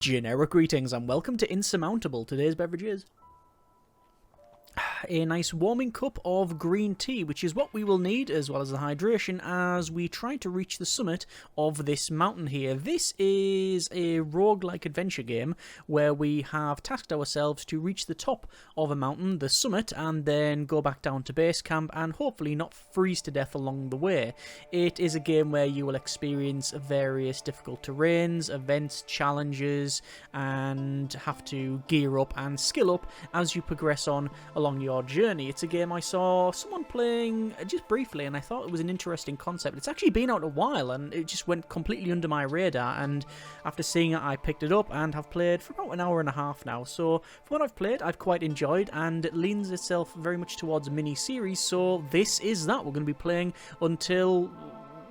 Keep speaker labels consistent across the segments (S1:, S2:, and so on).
S1: Generic greetings and welcome to Insurmountable. Today's beverage is a nice warming cup of green tea, which is what we will need, as well as the hydration, as we try to reach the summit of this mountain here. This is a roguelike adventure game where we have tasked ourselves to reach the top of a mountain, the summit, and then go back down to base camp and hopefully not freeze to death along the way. It is a game where you will experience various difficult terrains, events, challenges, and have to gear up and skill up as you progress on along your journey. It's a game I saw someone playing just briefly and I thought it was an interesting concept. It's actually been out a while and it just went completely under my radar, and after seeing it I picked it up and have played for about an hour and a half now. So for what I've played, I've quite enjoyed, and it leans itself very much towards a mini series, so this is that. We're going to be playing until,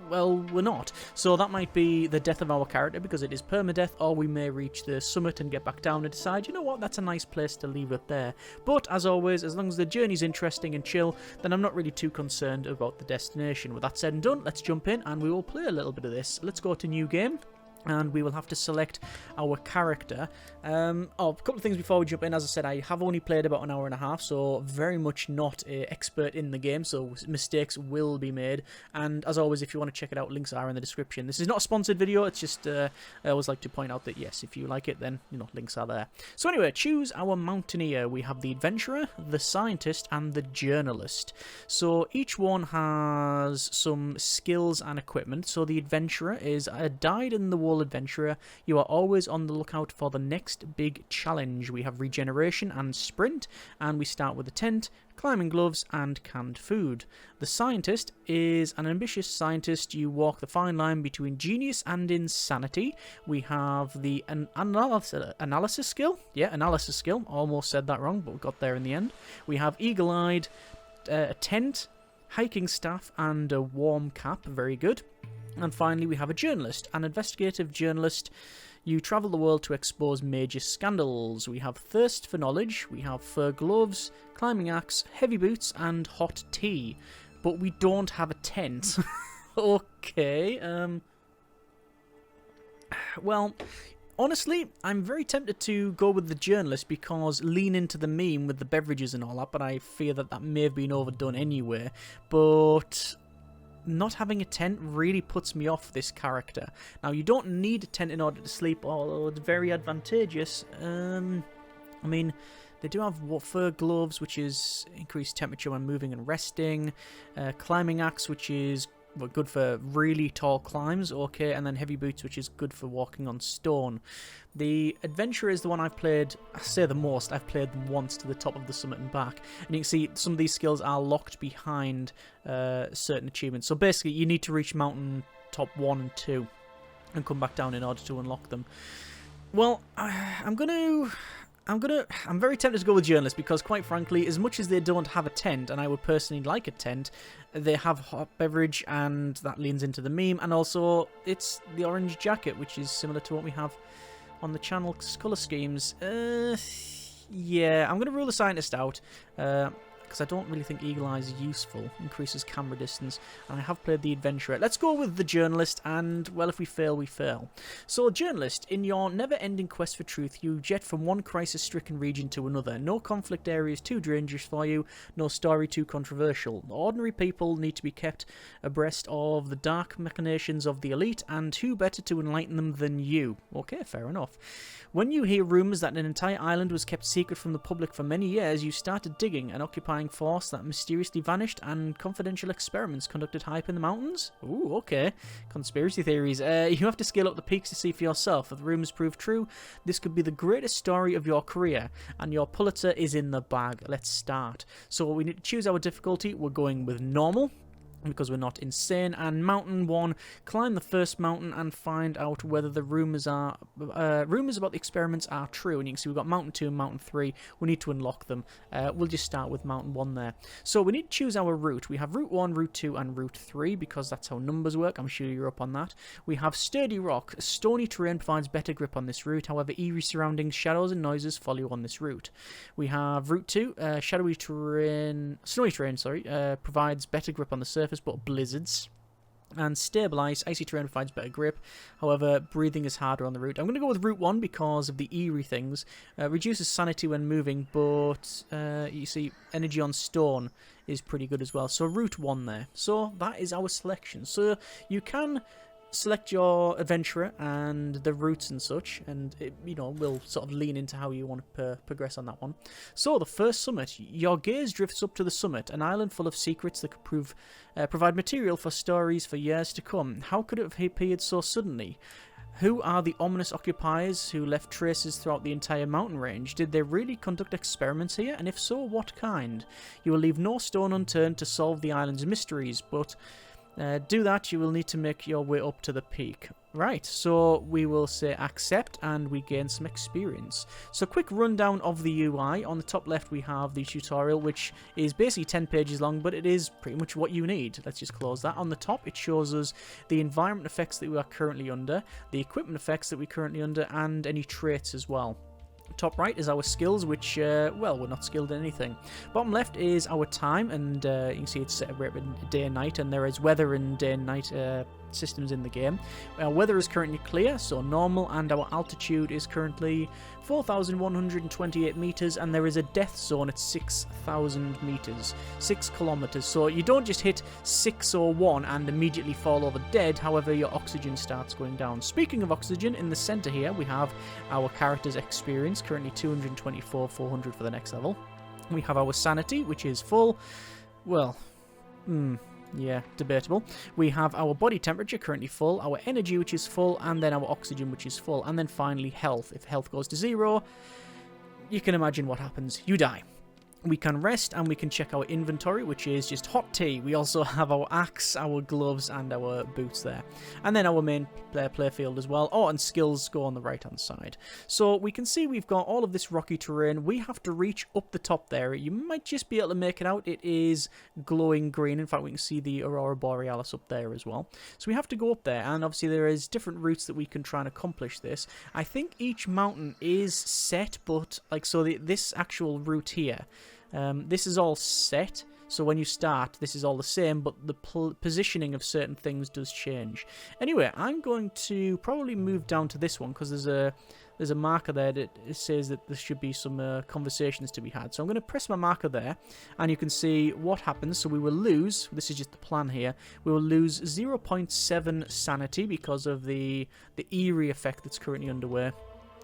S1: well, we're not. So that might be the death of our character because it is permadeath, or we may reach the summit and get back down and decide, you know what, that's a nice place to leave it there. But as always, as long as the journey's interesting and chill, then I'm not really too concerned about the destination. With that said and done, let's jump in and we will play a little bit of this. Let's go to new game. And we will have to select our character. A couple of things before we jump in. As I said, I have only played about an hour and a half, so very much not an expert in the game, so mistakes will be made. And as always, if you want to check it out, links are in the description. This is not a sponsored video, it's just, I always like to point out that, yes, if you like it, then, you know, links are there. So anyway, choose our mountaineer. We have the adventurer, the scientist, and the journalist. So each one has some skills and equipment. So the adventurer is a dyed-in-the-wool adventurer. You are always on the lookout for the next big challenge. We have regeneration and sprint, and we start with a tent, climbing gloves, and canned food. The scientist is an ambitious scientist. You walk the fine line between genius and insanity. We have the analysis skill. Yeah, analysis skill. Almost said that wrong, but we got there in the end. We have eagle-eyed, a tent, hiking staff, and a warm cap. Very good. And finally, we have a journalist, an investigative journalist. You travel the world to expose major scandals. We have thirst for knowledge, we have fur gloves, climbing axe, heavy boots, and hot tea. But we don't have a tent. Okay, well, honestly, I'm very tempted to go with the journalist because lean into the meme with the beverages and all that, but I fear that that may have been overdone anyway. But not having a tent really puts me off this character. Now, you don't need a tent in order to sleep, although it's very advantageous. I mean, they do have fur gloves, which is increased temperature when moving and resting. Climbing axe, which is good for really tall climbs, okay, and then heavy boots, which is good for walking on stone. The adventurer is the one I've played, I say the most, I've played them once to the top of the summit and back, and you can see some of these skills are locked behind certain achievements. So basically you need to reach mountain top 1 and 2 and come back down in order to unlock them. Well, I'm very tempted to go with journalist because, quite frankly, as much as they don't have a tent, and I would personally like a tent, they have hot beverage, and that leans into the meme, and also it's the orange jacket, which is similar to what we have on the channel's colour schemes. Yeah, I'm going to rule the scientist out, because I don't really think Eagle Eye is useful. Increases camera distance, and I have played the adventurer. Let's go with the journalist, and, well, if we fail, we fail. So, journalist, in your never-ending quest for truth, you jet from one crisis-stricken region to another. No conflict area is too dangerous for you, no story too controversial. Ordinary people need to be kept abreast of the dark machinations of the elite, and who better to enlighten them than you? Okay, fair enough. When you hear rumours that an entire island was kept secret from the public for many years, you started digging and occupying force that mysteriously vanished, and confidential experiments conducted high up in the mountains? Ooh, okay. Conspiracy theories. You have to scale up the peaks to see for yourself. If the rumours prove true, this could be the greatest story of your career, and your Pulitzer is in the bag. Let's start. So we need to choose our difficulty. We're going with normal, because we're not insane, and mountain 1, climb the first mountain and find out whether the rumours about the experiments are true. And you can see we've got mountain 2 and mountain 3. We need to unlock them. We'll just start with mountain 1 there. So we need to choose our route. We have route 1, route 2, and route 3, because that's how numbers work. I'm sure you're up on that. We have sturdy rock. Stony terrain provides better grip on this route. However, eerie surroundings, shadows, and noises follow you on this route. We have route 2, snowy terrain, provides better grip on the surface, but blizzards. And stable ice, icy terrain provides better grip. However, breathing is harder on the route. I'm going to go with route 1 because of the eerie things. Reduces sanity when moving, but you see, energy on stone is pretty good as well. So route 1 there. So that is our selection. So you can select your adventurer and the routes and such, and it, you know, will sort of lean into how you want to progress on that one. So the first summit, your gaze drifts up to the summit, an island full of secrets that could provide material for stories for years to come. How could it have appeared so suddenly? Who are the ominous occupiers who left traces throughout the entire mountain range? Did they really conduct experiments here? And if so, what kind? You will leave no stone unturned to solve the island's mysteries, but do that, you will need to make your way up to the peak. Right, so we will say accept and we gain some experience. So quick rundown of the UI. On the top left we have the tutorial, which is basically 10 pages long, but it is pretty much what you need. Let's just close that. On the top it shows us the environment effects that we are currently under, the equipment effects that we're currently under, and any traits as well. Top right is our skills, which, well, we're not skilled in anything. Bottom left is our time, and you can see it's separated day and night, and there is weather and day and night systems in the game. Our weather is currently clear, so normal, and our altitude is currently 4,128 meters, and there is a death zone at 6,000 meters, 6 kilometers. So you don't just hit 6 or 1 and immediately fall over dead. However, your oxygen starts going down. Speaking of oxygen, in the center here we have our character's experience, currently 224,400 for the next level. We have our sanity, which is full. Well, yeah, debatable. We have our body temperature currently full, our energy which is full, and then our oxygen which is full, and then finally health. If health goes to 0, you can imagine what happens. You die. We can rest and we can check our inventory, which is just hot tea. We also have our axe, our gloves, and our boots there. And then our main play field as well. Oh, and skills go on the right-hand side. So we can see we've got all of this rocky terrain. We have to reach up the top there. You might just be able to make it out. It is glowing green. In fact, we can see the Aurora Borealis up there as well. So we have to go up there, and obviously there is different routes that we can try and accomplish this. I think each mountain is set, but like so this actual route here, this is all set, so when you start this is all the same, but the positioning of certain things does change. Anyway, I'm going to probably move down to this one because there's a marker there that says that there should be some conversations to be had. So I'm going to press my marker there, and you can see what happens. So we will lose, this is just the plan here, we will lose 0.7 sanity because of the eerie effect that's currently underway.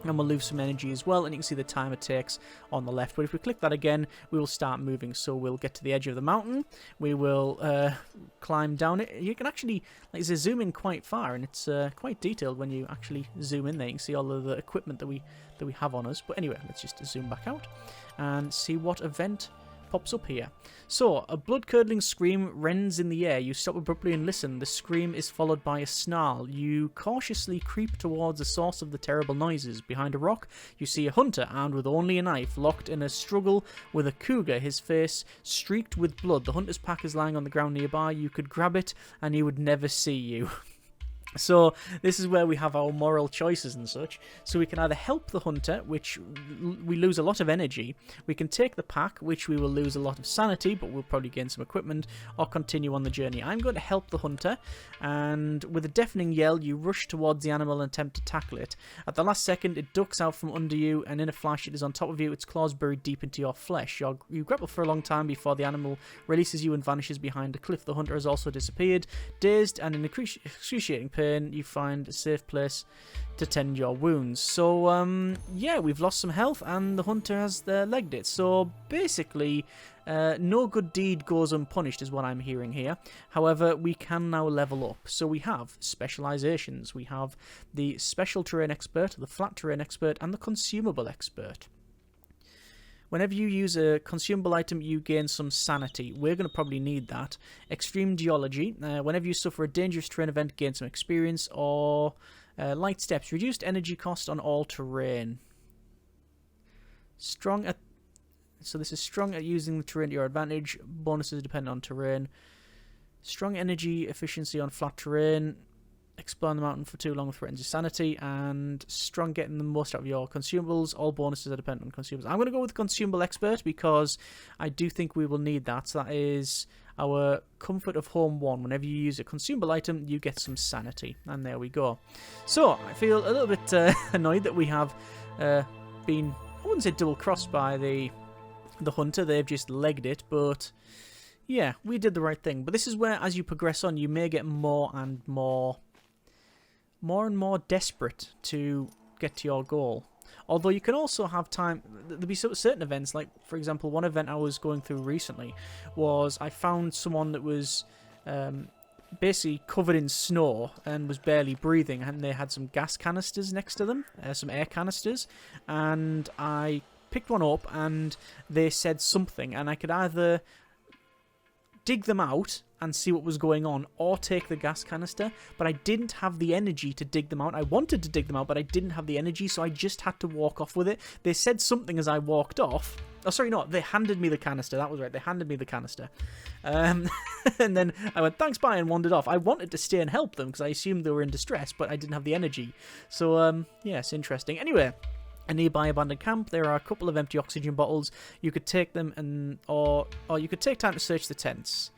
S1: And we'll lose some energy as well, and you can see the time it takes on the left. But if we click that again, we will start moving. So we'll get to the edge of the mountain. We will climb down it. You can actually, like, zoom in quite far, and it's quite detailed when you actually zoom in there. You can see all of the equipment that we have on us. But anyway, let's just zoom back out and see what event pops up here. So, a blood-curdling scream rends in the air. You stop abruptly and listen. The scream is followed by a snarl. You cautiously creep towards the source of the terrible noises. Behind a rock, you see a hunter armed with only a knife, locked in a struggle with a cougar, his face streaked with blood. The hunter's pack is lying on the ground nearby. You could grab it, and he would never see you. So this is where we have our moral choices and such. So we can either help the hunter, which we lose a lot of energy. We can take the pack, which we will lose a lot of sanity, but we'll probably gain some equipment, or continue on the journey. I'm going to help the hunter, and with a deafening yell, you rush towards the animal and attempt to tackle it. At the last second, it ducks out from under you, and in a flash, it is on top of you, its claws buried deep into your flesh. You grapple for a long time before the animal releases you and vanishes behind a cliff. The hunter has also disappeared. Dazed and in excruciating pain, you find a safe place to tend your wounds. So yeah, we've lost some health and the hunter has legged it. So basically no good deed goes unpunished is what I'm hearing here. However, we can now level up. So we have specializations. We have the special terrain expert, the flat terrain expert, and the consumable expert. Whenever you use a consumable item, you gain some sanity. We're going to probably need that. Extreme geology. Whenever you suffer a dangerous terrain event, gain some experience. Or light steps. Reduced energy cost on all terrain. Strong at... So this is strong at using the terrain to your advantage. Bonuses depend on terrain. Strong energy efficiency on flat terrain. Exploring the mountain for too long threatens your sanity, and strong getting the most out of your consumables. All bonuses are dependent on consumables. I'm going to go with consumable expert because I do think we will need that. So that is our comfort of home 1. Whenever you use a consumable item, you get some sanity, and there we go. So I feel a little bit annoyed that we have been, I wouldn't say double crossed by the hunter. They've just legged it, but yeah, we did the right thing. But this is where, as you progress on, you may get more and more desperate to get to your goal. Although you can also have time, there'll be certain events, like for example one event I was going through recently was I found someone that was basically covered in snow and was barely breathing, and they had some gas canisters next to them, some air canisters, and I picked one up and they said something, and I could either dig them out and see what was going on, or take the gas canister, but I didn't have the energy to dig them out. I wanted to dig them out, but I didn't have the energy, so I just had to walk off with it. They said something as I walked off. Oh, sorry, no, they handed me the canister. That was right, they handed me the canister. And then I went, thanks, bye, and wandered off. I wanted to stay and help them, because I assumed they were in distress, but I didn't have the energy. So, yes, interesting. Anyway, a nearby abandoned camp. There are a couple of empty oxygen bottles. You could take them, and or you could take time to search the tents.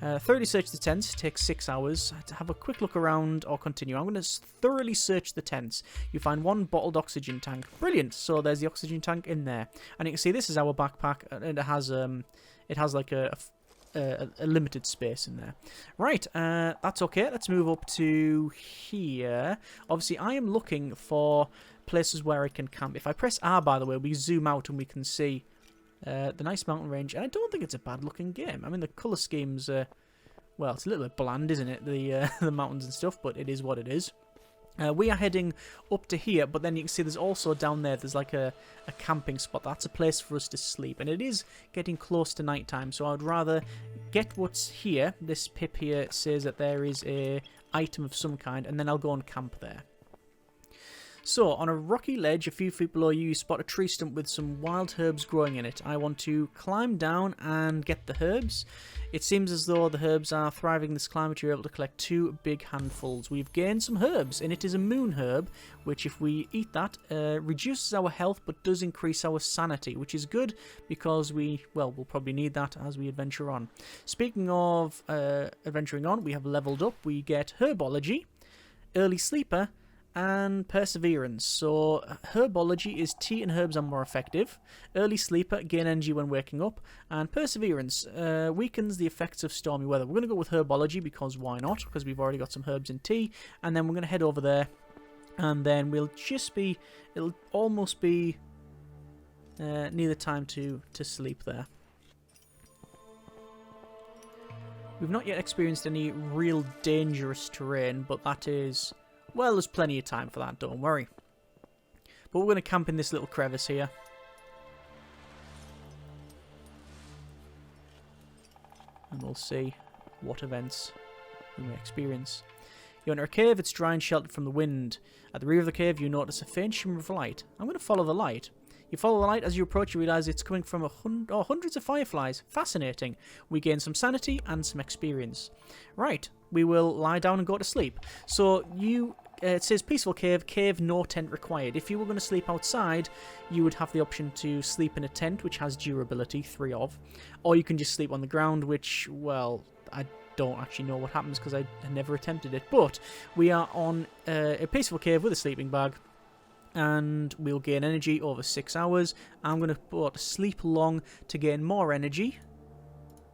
S1: Thoroughly search the tents takes 6 hours. To have a quick look around or continue. I'm going to thoroughly search the tents. You find one bottled oxygen tank. Brilliant. So there's the oxygen tank in there, and you can see this is our backpack, and it has like a limited space in there. Right, that's okay. Let's move up to here. Obviously, I am looking for places where I can camp. If I press R, by the way, we zoom out and we can see the nice mountain range. And I don't think it's a bad looking game. I mean, the colour scheme's, well, it's a little bit bland, isn't it? The the mountains and stuff, but it is what it is. We are heading up to here, but then you can see there's also down there, there's like a camping spot. That's a place for us to sleep, and it is getting close to night time, so I would rather get what's here. This pip here says that there is a item of some kind, and then I'll go and camp there. So, on a rocky ledge a few feet below you, you spot a tree stump with some wild herbs growing in it. I want to climb down and get the herbs. It seems as though the herbs are thriving in this climate. You're able to collect 2 big handfuls. We've gained some herbs, and it is a moon herb, which if we eat that, reduces our health but does increase our sanity, which is good because we'll probably need that as we adventure on. Speaking of adventuring on, we have leveled up. We get herbology, early sleeper, and perseverance. So herbology is tea and herbs are more effective. Early sleeper, gain energy when waking up. And perseverance weakens the effects of stormy weather. We're going to go with herbology because why not? Because we've already got some herbs in tea. And then we're going to head over there. And then it'll almost be near the time to sleep there. We've not yet experienced any real dangerous terrain, but that is... well, there's plenty of time for that, don't worry. But we're going to camp in this little crevice here. And we'll see what events we may experience. You enter a cave, it's dry and sheltered from the wind. At the rear of the cave, you notice a faint shimmer of light. I'm going to follow the light. You follow the light. As you approach, you realise it's coming from hundreds of fireflies. Fascinating. We gain some sanity and some experience. Right, we will lie down and go to sleep. So it says peaceful cave, no tent required. If you were going to sleep outside, you would have the option to sleep in a tent, which has durability, 3 of. Or you can just sleep on the ground, which, well, I don't actually know what happens because I never attempted it. But we are on a peaceful cave with a sleeping bag. And we'll gain energy over 6 hours. I'm going to put sleep long to gain more energy.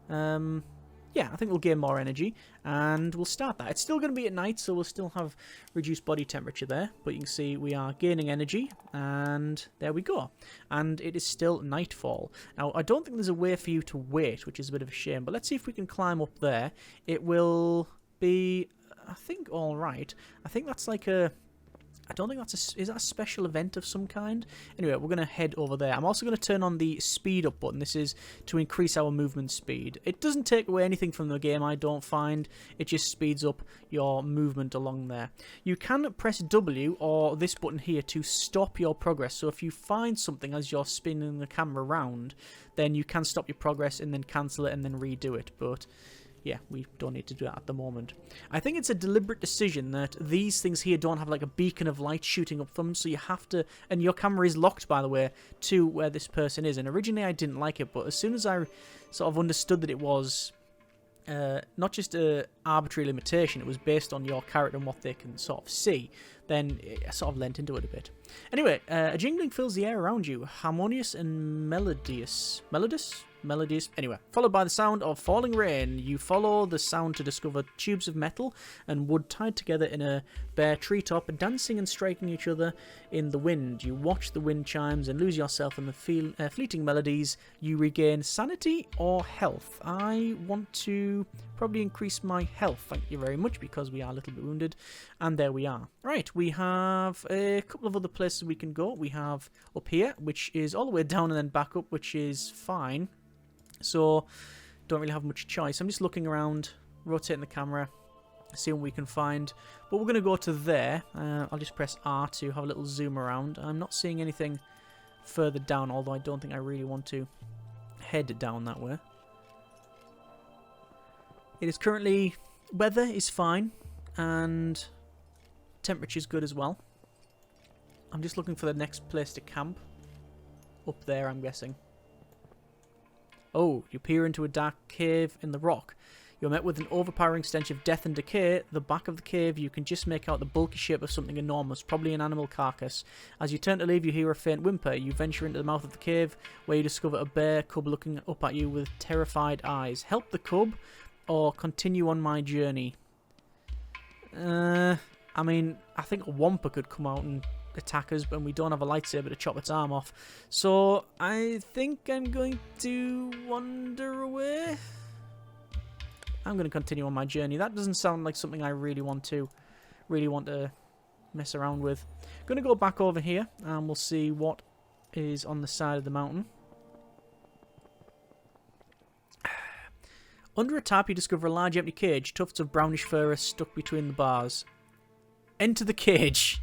S1: Yeah, I think we'll gain more energy. And we'll start that. It's still going to be at night, so we'll still have reduced body temperature there. But you can see we are gaining energy. And there we go. And it is still nightfall. Now, I don't think there's a way for you to wait, which is a bit of a shame. But let's see if we can climb up there. It will be, I think, alright. I think that's like a... I don't think that's is that a special event of some kind? Anyway, we're going to head over there. I'm also going to turn on the speed up button. This is to increase our movement speed. It doesn't take away anything from the game, I don't find. It just speeds up your movement along there. You can press W or this button here to stop your progress. So if you find something as you're spinning the camera around, then you can stop your progress and then cancel it and then redo it. But yeah, we don't need to do that at the moment. I think it's a deliberate decision that these things here don't have like a beacon of light shooting up from them, so you have to... And your camera is locked, by the way, to where this person is. And originally I didn't like it, but as soon as I sort of understood that it was not just a arbitrary limitation, it was based on your character and what they can sort of see, then it sort of lent into it a bit. Anyway, a jingling fills the air around you, harmonious and melodious. Melodious. Anyway, followed by the sound of falling rain. You follow the sound to discover tubes of metal and wood tied together in a bare treetop, dancing and striking each other in the wind. You watch the wind chimes and lose yourself in the fleeting melodies. You regain sanity or health. I want to probably increase my health, thank you very much, because we are a little bit wounded. And there we are. Right, we have a couple of other places we can go. We have up here, which is all the way down and then back up, which is fine. So, don't really have much choice. I'm just looking around, rotating the camera, seeing what we can find. But we're going to go to there. I'll just press R to have a little zoom around. I'm not seeing anything further down, although I don't think I really want to head down that way. It is currently... Weather is fine, and temperature's good as well. I'm just looking for the next place to camp. Up there, I'm guessing. Oh, you peer into a dark cave in the rock. You're met with an overpowering stench of death and decay. The back of the cave, you can just make out the bulky shape of something enormous, probably an animal carcass. As you turn to leave, you hear a faint whimper. You venture into the mouth of the cave, where you discover a bear cub looking up at you with terrified eyes. Help the cub, or continue on my journey. I mean, I think a wampa could come out and attack us, but we don't have a lightsaber to chop its arm off. So I think I'm going to wander away. I'm going to continue on my journey. That doesn't sound like something I really want to mess around with. Going to go back over here and we'll see what is on the side of the mountain. Under a tap, you discover a large empty cage. Tufts of brownish fur are stuck between the bars. Enter the cage.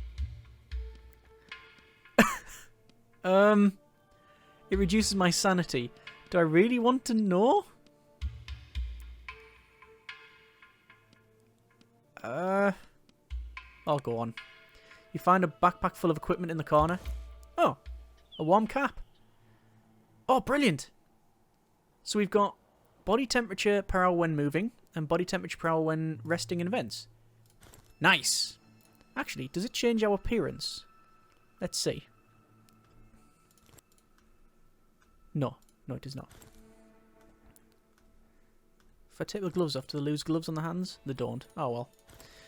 S1: It reduces my sanity. Do I really want to know? I'll go on. You find a backpack full of equipment in the corner. Oh, a warm cap. Oh, brilliant. So we've got body temperature per hour when moving and body temperature per hour when resting in events. Nice. Actually, does it change our appearance? Let's see. No, it does not. If I take the gloves off, do they lose gloves on the hands? They don't. Oh well.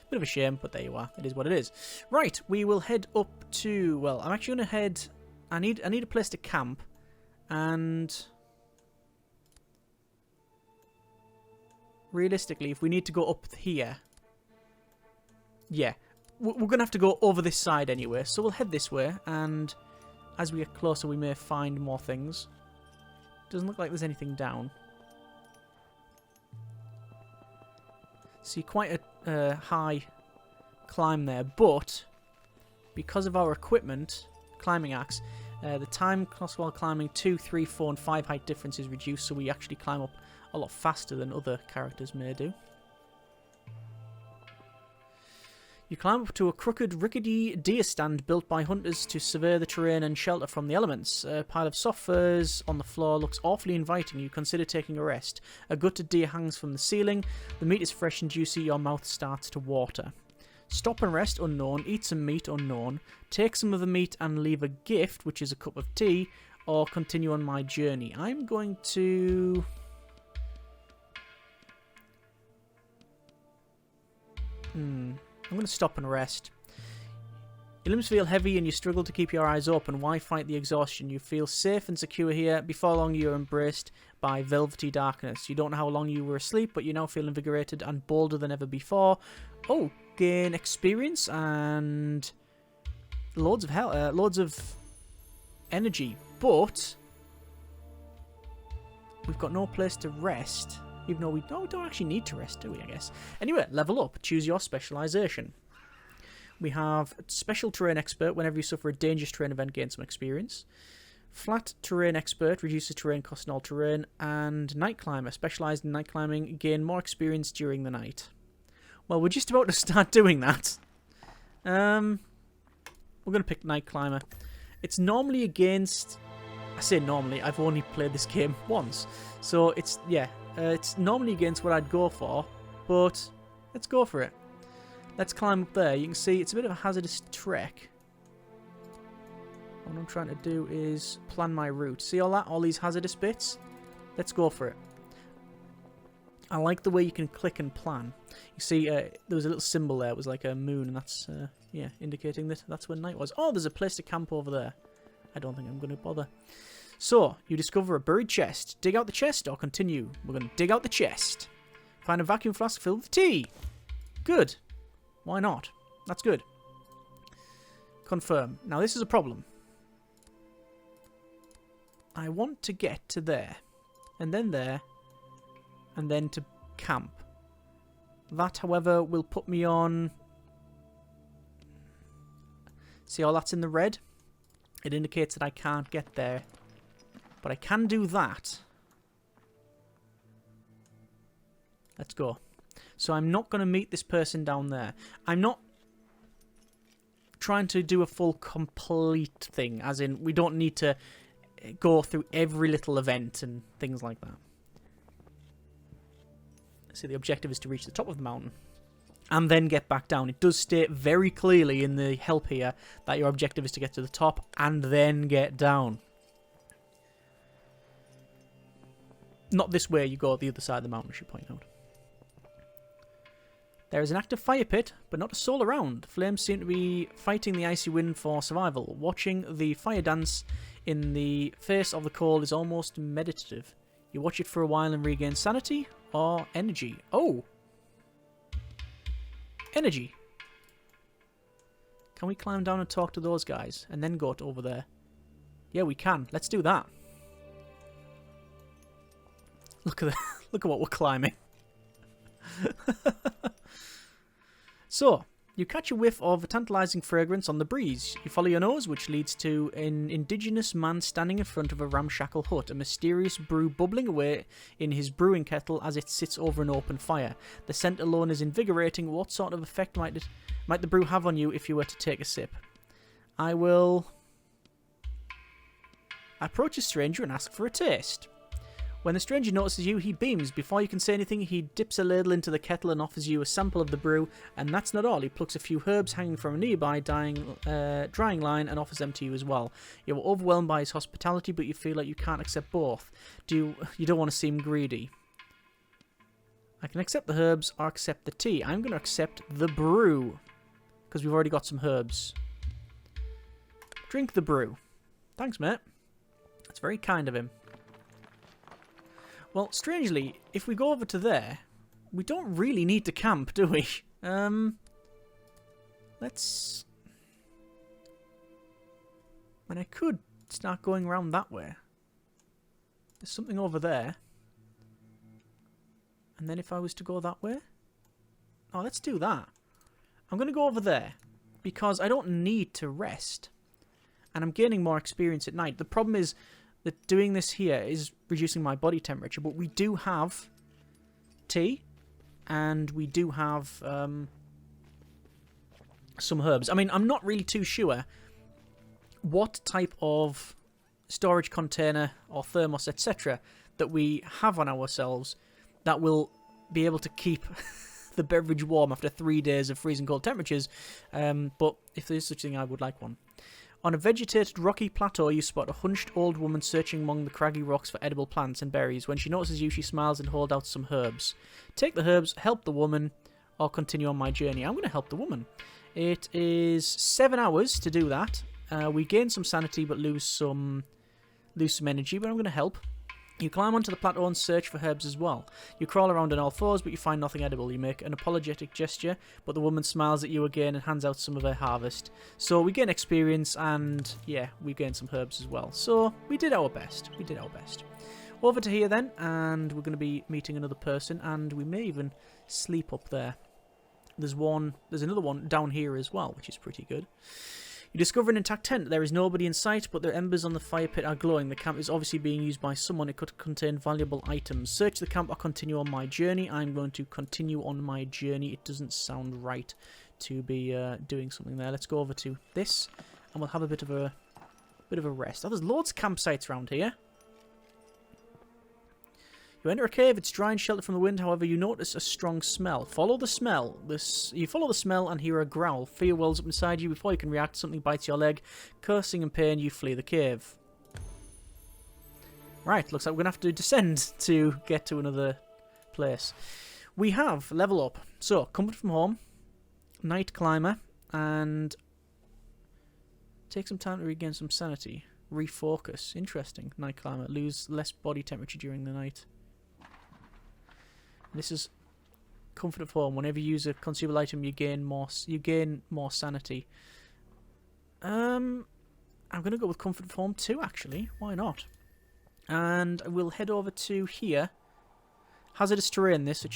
S1: Bit of a shame, but there you are. It is what it is. Right, we will head up to... Well, I'm actually going to head... I need a place to camp. And... realistically, if we need to go up here... Yeah. We're going to have to go over this side anyway. So we'll head this way. And as we get closer, we may find more things. Doesn't look like there's anything down. See, quite a high climb there, but because of our equipment, climbing axe, the time cost while climbing 2, 3, 4, and 5 height difference is reduced, so we actually climb up a lot faster than other characters may do. You climb up to a crooked, rickety deer stand built by hunters to survey the terrain and shelter from the elements. A pile of soft furs on the floor looks awfully inviting. You consider taking a rest. A gutted deer hangs from the ceiling. The meat is fresh and juicy. Your mouth starts to water. Stop and rest, unknown. Eat some meat, unknown. Take some of the meat and leave a gift, which is a cup of tea, or continue on my journey. I'm going to... I'm going to stop and rest. Your limbs feel heavy and you struggle to keep your eyes open. Why fight the exhaustion? You feel safe and secure here. Before long, you're embraced by velvety darkness. You don't know how long you were asleep, but you now feel invigorated and bolder than ever before. Oh, gain experience and loads of energy. But we've got no place to rest. Even though we don't actually need to rest, do we, I guess? Anyway, level up. Choose your specialization. We have Special Terrain Expert. Whenever you suffer a dangerous terrain event, gain some experience. Flat terrain expert, reduces terrain cost in all terrain. And night climber, specialised in night climbing, gain more experience during the night. Well, we're just about to start doing that. We're going to pick night climber. It's normally against... I say normally, I've only played this game once. So it's, yeah, it's normally against what I'd go for. But let's go for it. Let's climb up there. You can see it's a bit of a hazardous trek. What I'm trying to do is plan my route. See all that? All these hazardous bits? Let's go for it. I like the way you can click and plan. You see, there was a little symbol there. It was like a moon, and that's, yeah, indicating that that's when night was. Oh, there's a place to camp over there. I don't think I'm going to bother. So, you discover a buried chest. Dig out the chest or continue? We're going to dig out the chest. Find a vacuum flask filled with tea. Good. Why not? That's good. Confirm. Now, this is a problem. I want to get to there. And then to camp. That, however, will put me on... See all that's in the red? It indicates that I can't get there. But I can do that. Let's go. So I'm not going to meet this person down there. I'm not trying to do a full complete thing. As in, we don't need to go through every little event and things like that. So the objective is to reach the top of the mountain and then get back down. It does state very clearly in the help here that your objective is to get to the top and then get down. Not this way, you go the other side of the mountain, I should point out. There is an active fire pit, but not a soul around. Flames seem to be fighting the icy wind for survival. Watching the fire dance in the face of the cold is almost meditative. You watch it for a while and regain sanity or energy. Oh! Energy. Can we climb down and talk to those guys and then go to over there? Yeah, we can. Let's do that. Look at look at what we're climbing. So, you catch a whiff of a tantalising fragrance on the breeze. You follow your nose, which leads to an indigenous man standing in front of a ramshackle hut, a mysterious brew bubbling away in his brewing kettle as it sits over an open fire. The scent alone is invigorating. What sort of effect might the brew have on you if you were to take a sip? I will approach a stranger and ask for a taste. When the stranger notices you, he beams. Before you can say anything, he dips a ladle into the kettle and offers you a sample of the brew. And that's not all. He plucks a few herbs hanging from a nearby drying line and offers them to you as well. You're overwhelmed by his hospitality, but you feel like you can't accept both. You don't want to seem greedy. I can accept the herbs or accept the tea. I'm going to accept the brew, because we've already got some herbs. Drink the brew. Thanks, mate. That's very kind of him. Well, strangely, if we go over to there, we don't really need to camp, do we? Let's... And I could start going around that way. There's something over there. And then if I was to go that way... Oh, let's do that. I'm going to go over there, because I don't need to rest. And I'm gaining more experience at night. The problem is that doing this here is reducing my body temperature, but we do have tea, and we do have some herbs. I mean, I'm not really too sure what type of storage container or thermos, etc., that we have on ourselves that will be able to keep the beverage warm after 3 days of freezing cold temperatures, but if there's such a thing, I would like one. On a vegetated rocky plateau, you spot a hunched old woman searching among the craggy rocks for edible plants and berries. When she notices you, she smiles and holds out some herbs. Take the herbs, help the woman, or continue on my journey. I'm going to help the woman. It is 7 hours to do that. We gain some sanity but lose some energy, but I'm going to help. You climb onto the plateau and search for herbs as well. You crawl around on all fours, but you find nothing edible. You make an apologetic gesture, but the woman smiles at you again and hands out some of her harvest. So we gain experience, and yeah, we gain some herbs as well. So we did our best. We did our best. Over to here then, and we're going to be meeting another person, and we may even sleep up there. There's another one down here as well, which is pretty good. You discover an intact tent. There is nobody in sight, but the embers on the fire pit are glowing. The camp is obviously being used by someone. It could contain valuable items. Search the camp or continue on my journey. I'm going to continue on my journey. It doesn't sound right to be doing something there. Let's go over to this, and we'll have a bit of a rest. Oh, there's loads of campsites around here. You enter a cave. It's dry and sheltered from the wind. However, you notice a strong smell. Follow the smell. You follow the smell and hear a growl. Fear wells up inside you. Before you can react, something bites your leg. Cursing in pain, you flee the cave. Right, looks like we're going to have to descend to get to another place. We have level up. So, comfort from home, night climber, and take some time to regain some sanity. Refocus. Interesting. Night climber. Lose less body temperature during the night. This is comfort of home. Whenever you use a consumable item, you gain more sanity. I'm gonna go with comfort of home too. Actually, why not? And we'll head over to here. Hazardous terrain. This I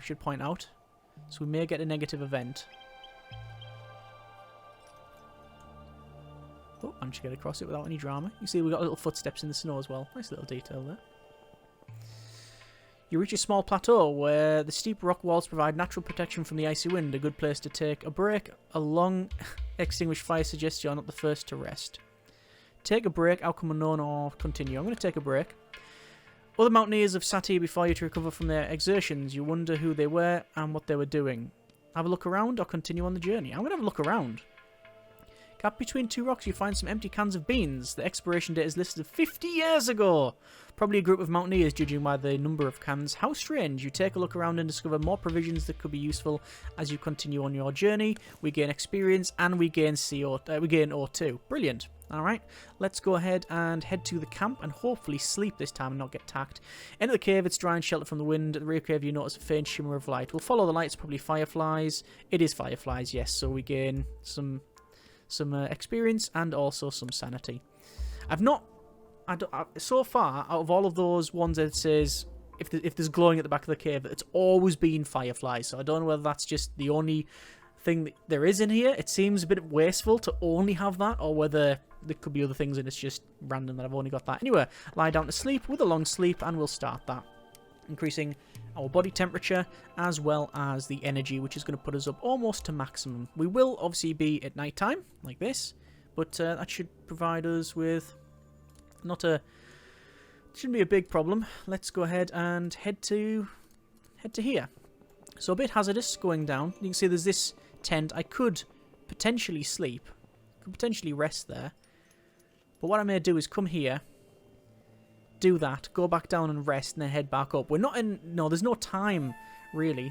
S1: should point out. So we may get a negative event. Oh, managed to get across it without any drama. You see, we got little footsteps in the snow as well. Nice little detail there. You reach a small plateau where the steep rock walls provide natural protection from the icy wind. A good place to take a break. A long extinguished fire suggests you're not the first to rest. Take a break, outcome unknown, or continue. I'm going to take a break. Other mountaineers have sat here before you to recover from their exertions. You wonder who they were and what they were doing. Have a look around or continue on the journey. I'm going to have a look around. Gap between two rocks, you find some empty cans of beans. The expiration date is listed 50 years ago. Probably a group of mountaineers, judging by the number of cans. How strange. You take a look around and discover more provisions that could be useful as you continue on your journey. We gain experience and we gain O2. Brilliant. Alright, let's go ahead and head to the camp and hopefully sleep this time and not get tacked. Enter the cave. It's dry and sheltered from the wind. At the rear cave, you notice a faint shimmer of light. We'll follow the light. It's probably fireflies. It is fireflies, yes, so we gain some experience and also some sanity. So far, out of all of those ones that it says if there's glowing at the back of the cave, it's always been fireflies. So I don't know whether that's just the only thing that there is in here. It seems a bit wasteful to only have that, or whether there could be other things and it's just random that I've only got that. Anyway, lie down to sleep with a long sleep, and we'll start that. Increasing our body temperature as well as the energy, which is going to put us up almost to maximum. We will obviously be at night time like this, but that should provide us with shouldn't be a big problem. Let's go ahead and head to here. So a bit hazardous going down. You can see there's this tent. I could potentially sleep, could potentially rest there, but what I may do is come here, do that, go back down and rest, and then head back up. We're not in... No, there's no time, really,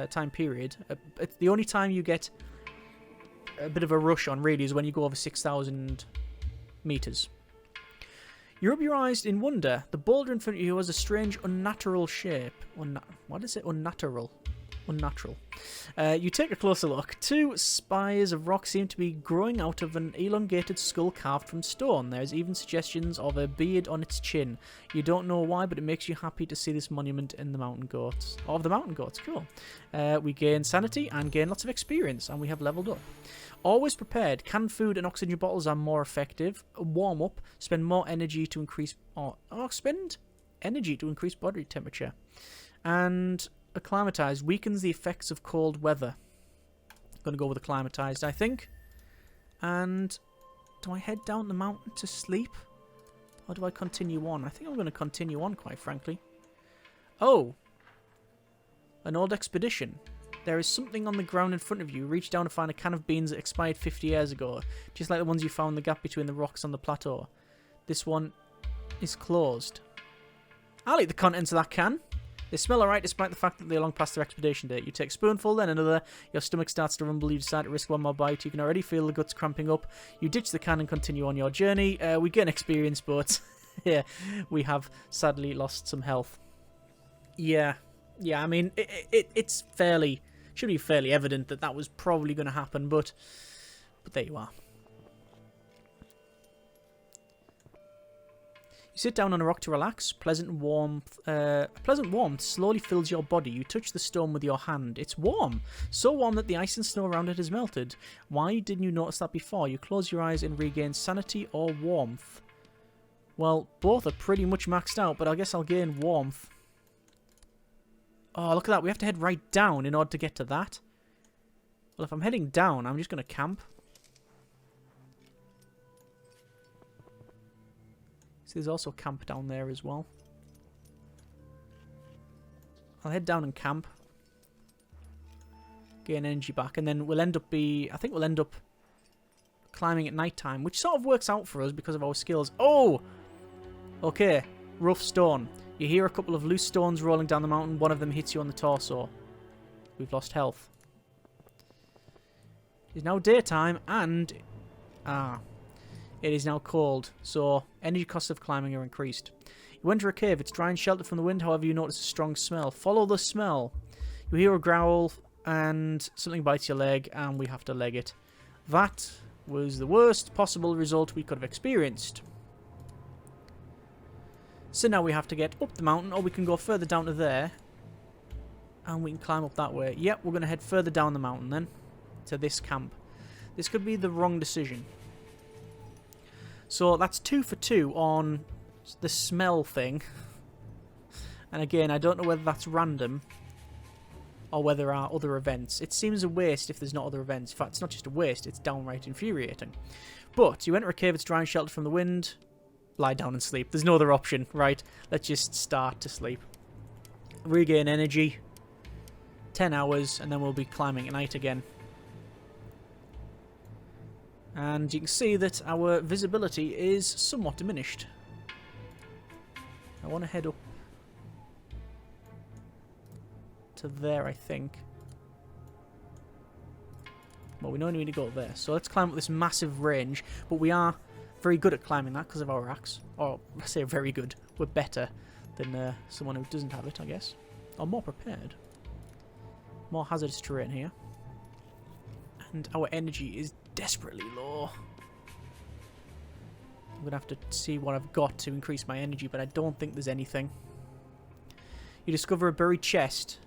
S1: time period. It's the only time you get a bit of a rush on, really, is when you go over 6,000 meters. You rub your eyes in wonder. The boulder in front of you has a strange, unnatural shape. What is it? Unnatural. You take a closer look. Two spires of rock seem to be growing out of an elongated skull carved from stone. There's even suggestions of a beard on its chin. You don't know why, but it makes you happy to see this monument in the mountain goats. Of the mountain goats, cool. We gain sanity and gain lots of experience, and we have leveled up. Always prepared. Canned food and oxygen bottles are more effective. Warm up. Spend more energy to increase... spend energy to increase body temperature. And... acclimatized weakens the effects of cold weather. I'm going to go with acclimatized, I think. And do I head down the mountain to sleep? Or do I continue on? I think I'm going to continue on, quite frankly. Oh! An old expedition. There is something on the ground in front of you. Reach down to find a can of beans that expired 50 years ago. Just like the ones you found in the gap between the rocks on the plateau. This one is closed. I'll eat the contents of that can. They smell alright despite the fact that they're long past their expiration date. You take a spoonful, then another. Your stomach starts to rumble. You decide to risk one more bite. You can already feel the guts cramping up. You ditch the can and continue on your journey. We gain experience, but yeah, we have sadly lost some health. Yeah, I mean, it's should be fairly evident that was probably going to happen, but there you are. You sit down on a rock to relax. Pleasant warmth slowly fills your body. You touch the stone with your hand. It's warm. So warm that the ice and snow around it has melted. Why didn't you notice that before? You close your eyes and regain sanity or warmth. Well, both are pretty much maxed out, but I guess I'll gain warmth. Oh, look at that. We have to head right down in order to get to that. Well, if I'm heading down, I'm just going to camp. So there's also camp down there as well. I'll head down and camp. Gain energy back, and then we'll end up I think we'll end up climbing at night time, which sort of works out for us because of our skills. Oh! Okay, rough stone. You hear a couple of loose stones rolling down the mountain. One of them hits you on the torso. We've lost health. It's now daytime, and it is now cold, so energy costs of climbing are increased. You enter a cave. It's dry and sheltered from the wind, however you notice a strong smell. Follow the smell. You hear a growl, and something bites your leg, and we have to leg it. That was the worst possible result we could have experienced. So now we have to get up the mountain, or we can go further down to there, and we can climb up that way. Yep, we're going to head further down the mountain then, to this camp. This could be the wrong decision. So that's 2 for 2 on the smell thing. And again, I don't know whether that's random or whether there are other events. It seems a waste if there's not other events. In fact, it's not just a waste, it's downright infuriating. But you enter a cave, it's dry and sheltered from the wind. Lie down and sleep. There's no other option, right? Let's just start to sleep. Regain energy. 10 hours, and then we'll be climbing at night again. And you can see that our visibility is somewhat diminished. I want to head up to there, I think. Well, we know we need to go there. So let's climb up this massive range. But we are very good at climbing that because of our axe. Or, I say very good. We're better than someone who doesn't have it, I guess. Or more prepared. More hazardous terrain here. And our energy is desperately low. I'm going to have to see what I've got to increase my energy, but I don't think there's anything. You discover a buried chest.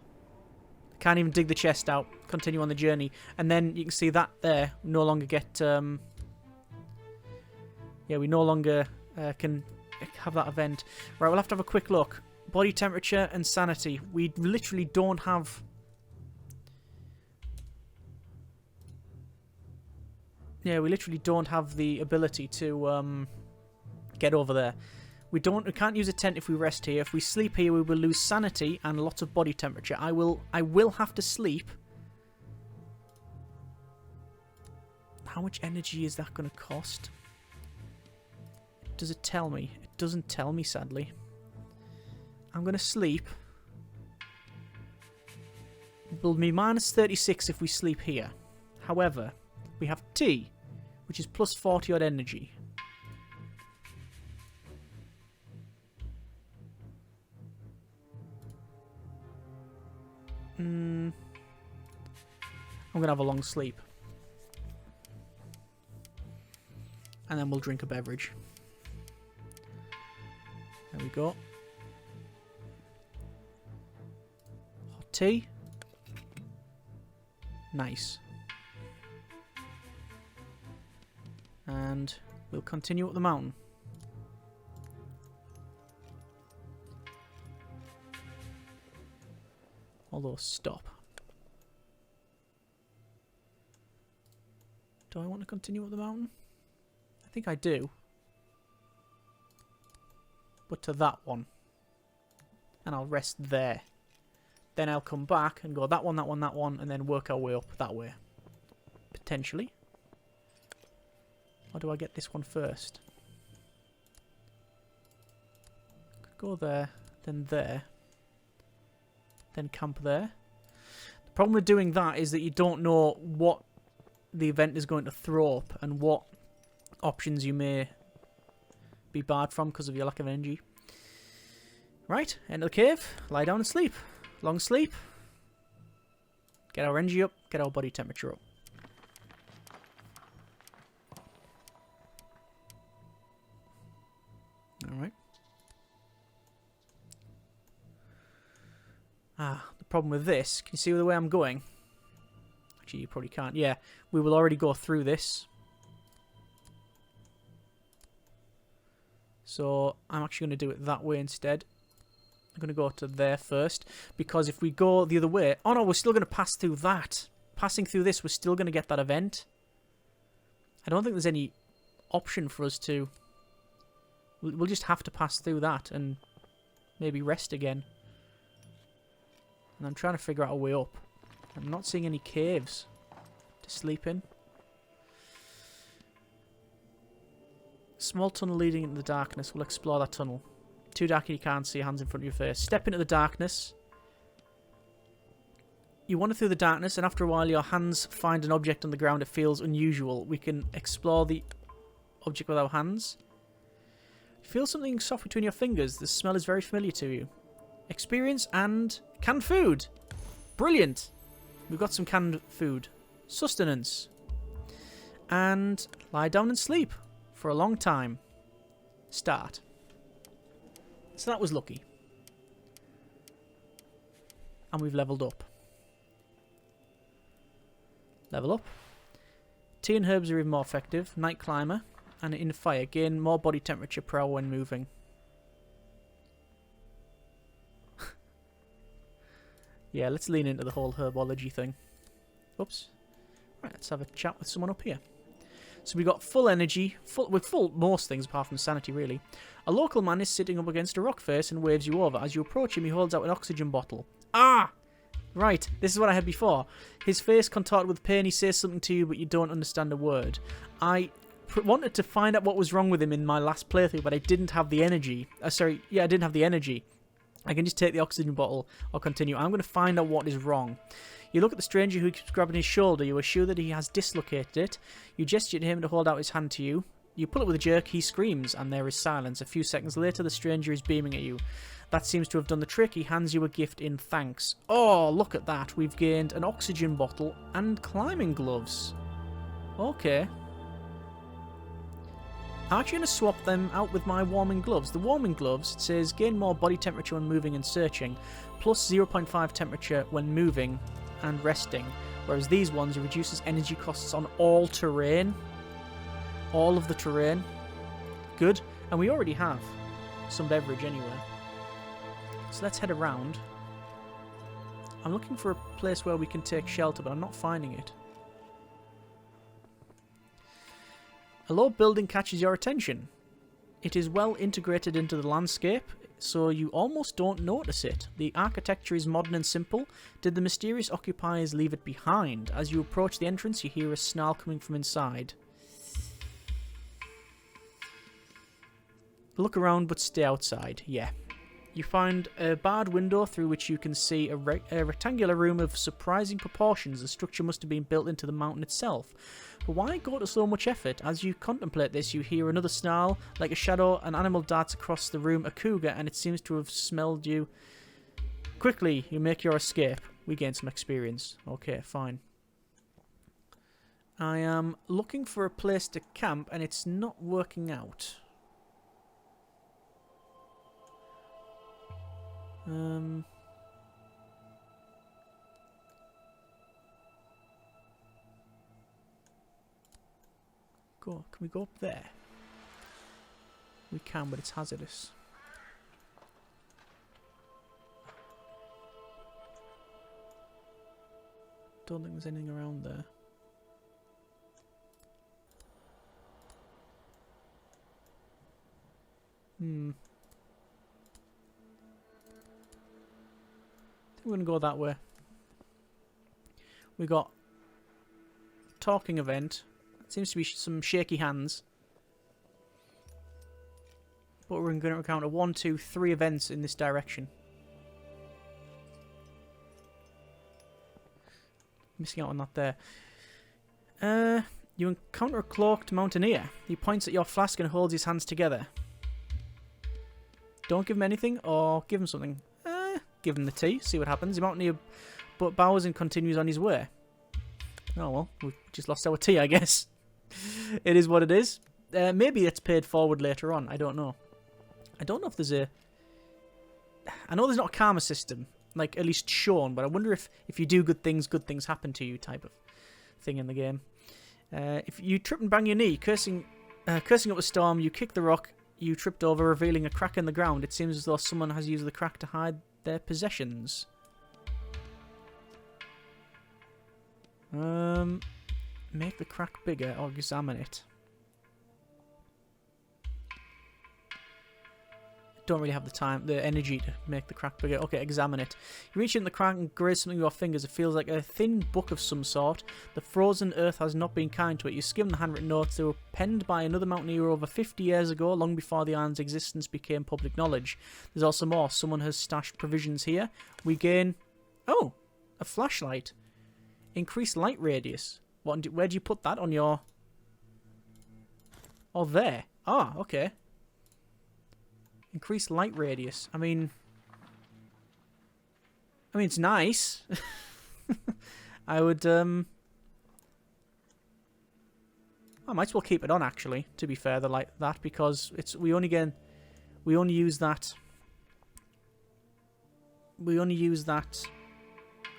S1: Can't even dig the chest out. Continue on the journey. And then you can see that there. We no longer get... yeah, we no longer can have that event. Right, we'll have to have a quick look. Body temperature and sanity. We literally don't have... Yeah, we literally don't have the ability to get over there. We can't use a tent if we rest here. If we sleep here, we will lose sanity and lots of body temperature. I will have to sleep. How much energy is that going to cost? Does it tell me? It doesn't tell me, sadly. I'm going to sleep. It will be minus 36 if we sleep here. However, we have tea, which is plus 40 odd energy. I'm going to have a long sleep. And then we'll drink a beverage. There we go. Hot tea. Nice. And we'll continue up the mountain. Although, stop. Do I want to continue up the mountain? I think I do. But to that one. And I'll rest there. Then I'll come back and go that one, that one, that one, and then work our way up that way. Potentially. Or do I get this one first? Could go there, then there. Then camp there. The problem with doing that is that you don't know what the event is going to throw up and what options you may be barred from because of your lack of energy. Right, enter the cave, lie down and sleep. Long sleep. Get our energy up, get our body temperature up. Alright. problem with this. Can you see the way I'm going? Actually, you probably can't. Yeah, we will already go through this. So I'm actually going to do it that way instead. I'm going to go to there first. Because if we go the other way... Oh no, we're still going to pass through that. Passing through this, we're still going to get that event. I don't think there's any option for us to... We'll just have to pass through that and maybe rest again. And I'm trying to figure out a way up. I'm not seeing any caves to sleep in. Small tunnel leading into the darkness. We'll explore that tunnel. Too dark and you can't see, hands in front of your face. Step into the darkness. You wander through the darkness, and after a while your hands find an object on the ground. It feels unusual. We can explore the object with our hands. Feel something soft between your fingers. The smell is very familiar to you. Experience and canned food. Brilliant. We've got some canned food. Sustenance. And lie down and sleep for a long time. Start. So that was lucky. And we've leveled up. Level up. Tea and herbs are even more effective. Night climber. And in fire, gain more body temperature per hour when moving. Yeah, let's lean into the whole herbology thing. Oops. Right, let's have a chat with someone up here. So we got full energy, with full most things apart from sanity, really. A local man is sitting up against a rock face and waves you over. As you approach him, he holds out an oxygen bottle. Ah! Right, this is what I had before. His face contorted with pain, he says something to you, but you don't understand a word. I wanted to find out what was wrong with him in my last playthrough, but I didn't have the energy. I didn't have the energy. I can just take the oxygen bottle or continue. I'm going to find out what is wrong. You look at the stranger who keeps grabbing his shoulder. You are sure that he has dislocated it. You gesture to him to hold out his hand to you. You pull it with a jerk. He screams, and there is silence. A few seconds later, the stranger is beaming at you. That seems to have done the trick. He hands you a gift in thanks. Oh, look at that. We've gained an oxygen bottle and climbing gloves. Okay. I'm actually going to swap them out with my warming gloves. The warming gloves, it says gain more body temperature when moving and searching, plus 0.5 temperature when moving and resting. Whereas these ones, it reduces energy costs on all terrain. All of the terrain. Good. And we already have some beverage anyway. So let's head around. I'm looking for a place where we can take shelter, but I'm not finding it. A low building catches your attention. It is well integrated into the landscape, so you almost don't notice it. The architecture is modern and simple. Did the mysterious occupiers leave it behind? As you approach the entrance, you hear a snarl coming from inside. Look around, but stay outside. Yeah. You find a barred window through which you can see a rectangular room of surprising proportions. The structure must have been built into the mountain itself. But why go to so much effort? As you contemplate this, you hear another snarl. Like a shadow, an animal darts across the room, a cougar, and it seems to have smelled you. Quickly, you make your escape. We gain some experience. Okay, fine. I am looking for a place to camp, and it's not working out. Can we go up there? We can, but it's hazardous. Don't think there's anything around there. I think we're going to go that way. We got talking event. Seems to be some shaky hands. But we're going to encounter 1, 2, 3 events in this direction. Missing out on that there. You encounter a cloaked mountaineer. He points at your flask and holds his hands together. Don't give him anything, or give him something. Give him the tea, see what happens. The mountaineer bows and continues on his way. Oh well, we've just lost our tea, I guess. It is what it is. Maybe it's paid forward later on. I don't know. I don't know if there's a... I know there's not a karma system. like, at least shown. But I wonder if you do good things happen to you type of thing in the game. If you trip and bang your knee, cursing up a storm, you kick the rock you tripped over, revealing a crack in the ground. It seems as though someone has used the crack to hide their possessions. Make the crack bigger or examine it. Don't really have the energy to make the crack bigger. Okay, examine it. You reach in the crack and graze something with your fingers. It feels like a thin book of some sort. The frozen earth has not been kind to it. You skim the handwritten notes. They were penned by another mountaineer over 50 years ago, long before the island's existence became public knowledge. There's also more. Someone has stashed provisions here. We gain... Oh! A flashlight. Increased light radius. Where do you put that on your... Oh, there. Ah, okay. Increased light radius. I mean, it's nice. I would, I might as well keep it on, actually, to be fair, that, because we only use that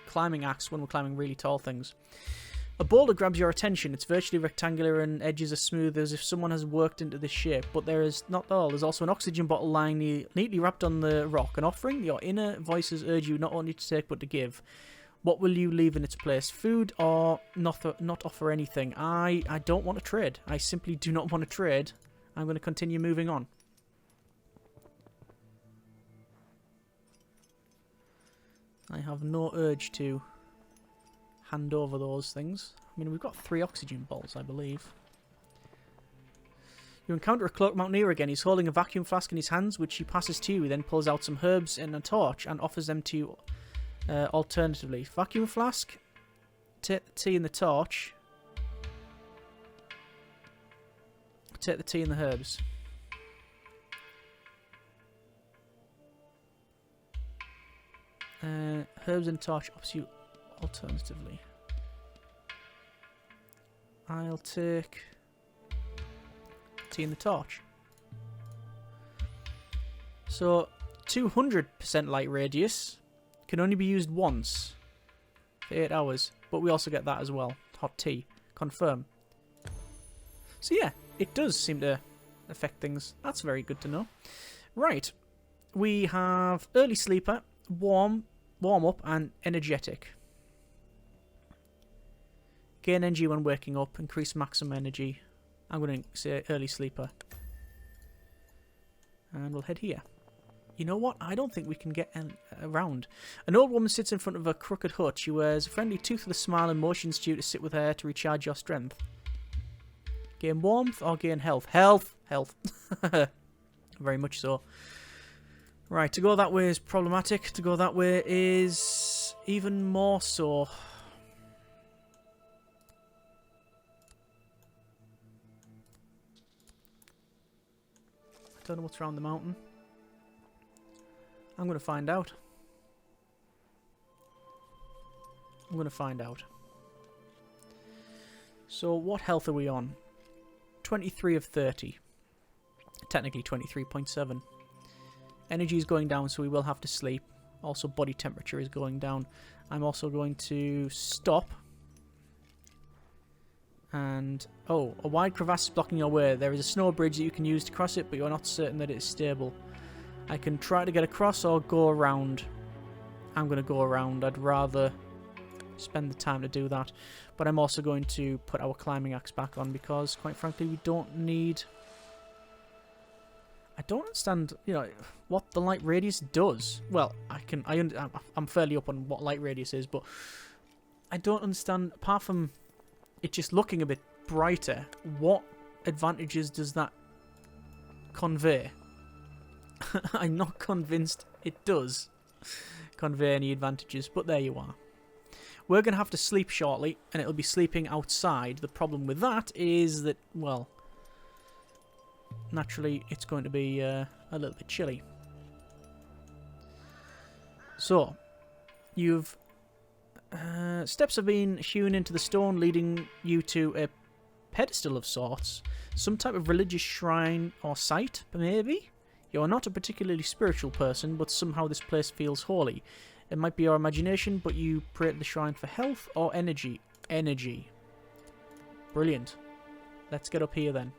S1: climbing axe when we're climbing really tall things. A boulder grabs your attention. It's virtually rectangular and edges are smooth as if someone has worked into this shape. But there is not all. There's also an oxygen bottle lying neatly wrapped on the rock. An offering. Your inner voices urge you not only to take but to give. What will you leave in its place? Food or not offer anything? I don't want to trade. I simply do not want to trade. I'm going to continue moving on. I have no urge to hand over those things. I mean, we've got 3 oxygen bottles, I believe. You encounter a cloaked mountaineer again. He's holding a vacuum flask in his hands, which he passes to you. He then pulls out some herbs and a torch and offers them to you alternatively. Vacuum flask, take the tea and the torch. Take the tea and the herbs. Herbs and torch offers you alternatively. I'll take tea and the torch. So 200% light radius can only be used once for 8 hours, but we also get that as well. Hot tea. Confirm. So yeah, it does seem to affect things. That's very good to know. Right, we have early sleeper, warm up, and energetic. Gain energy when waking up, increase maximum energy. I'm going to say early sleeper. And we'll head here. You know what? I don't think we can get around. An old woman sits in front of a crooked hut. She wears a friendly toothless smile and motions to you to sit with her to recharge your strength. Gain warmth or gain health? Health! Health. Very much so. Right, to go that way is problematic. To go that way is even more so. I don't know what's around the mountain. I'm going to find out. I'm going to find out. So, what health are we on? 23 of 30. Technically 23.7. Energy is going down, so we will have to sleep. Also, body temperature is going down. I'm also going to stop. And, oh, a wide crevasse is blocking your way. There is a snow bridge that you can use to cross it, but you're not certain that it is stable. I can try to get across or go around. I'm going to go around. I'd rather spend the time to do that. But I'm also going to put our climbing axe back on because, quite frankly, we don't need... I don't understand, you know, what the light radius does. Well, I'm fairly up on what light radius is, but I don't understand, apart from it just looking a bit brighter, what advantages does that convey? I'm not convinced it does convey any advantages, but there you are. We're going to have to sleep shortly, and it'll be sleeping outside. The problem with that is that, well, naturally it's going to be a little bit chilly. So, you've... steps have been hewn into the stone, leading you to a pedestal of sorts. Some type of religious shrine or site, maybe? You are not a particularly spiritual person, but somehow this place feels holy. It might be our imagination, but you pray to the shrine for health or energy. Energy. Brilliant. Let's get up here then.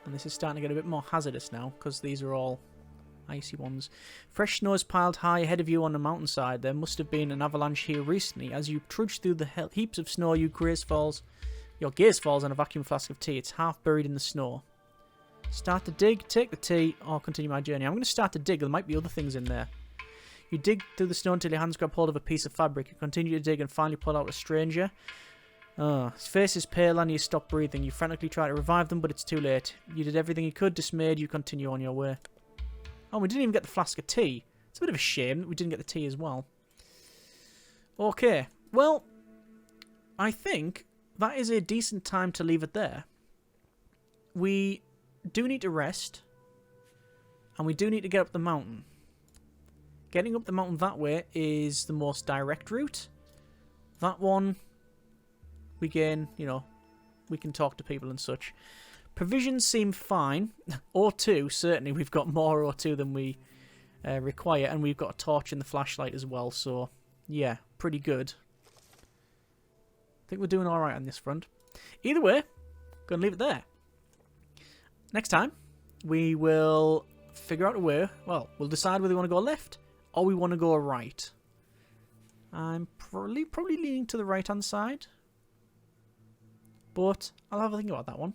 S1: And this is starting to get a bit more hazardous now, because these are all icy ones. Fresh snow is piled high ahead of you on the mountainside. There must have been an avalanche here recently. As you trudge through the heaps of snow, your gaze falls on a vacuum flask of tea. It's half buried in the snow. Start to dig, take the tea, or continue my journey. I'm going to start to dig. There might be other things in there. You dig through the snow until your hands grab hold of a piece of fabric. You continue to dig and finally pull out a stranger. His face is pale and you stop breathing. You frantically try to revive them, but it's too late. You did everything you could. Dismayed, you continue on your way. Oh, we didn't even get the flask of tea. It's a bit of a shame that we didn't get the tea as well. Okay, well, I think that is a decent time to leave it there. We do need to rest, and we do need to get up the mountain. Getting up the mountain that way is the most direct route. That one, we can, we can talk to people and such. Provisions seem fine. O2, certainly, we've got more O2 than we require, and we've got a torch and the flashlight as well, so yeah, pretty good. I think we're doing alright on this front. Either way, going to leave it there. Next time, we will figure out a way. Well, we'll decide whether we want to go left or we want to go right. I'm probably leaning to the right-hand side, but I'll have a think about that one.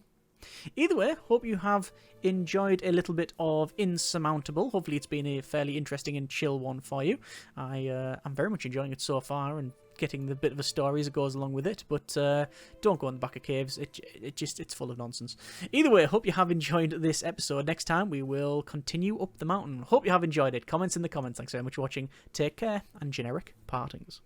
S1: Either way, hope you have enjoyed a little bit of Insurmountable. Hopefully it's been a fairly interesting and chill one for you. I'm very much enjoying it so far and getting the bit of a story as it goes along with it, but don't go in the back of caves. It's full of nonsense. Either way, hope you have enjoyed this episode. Next time we will continue up the mountain. Hope you have enjoyed it. Comments in the comments. Thanks very much for watching. Take care and generic partings.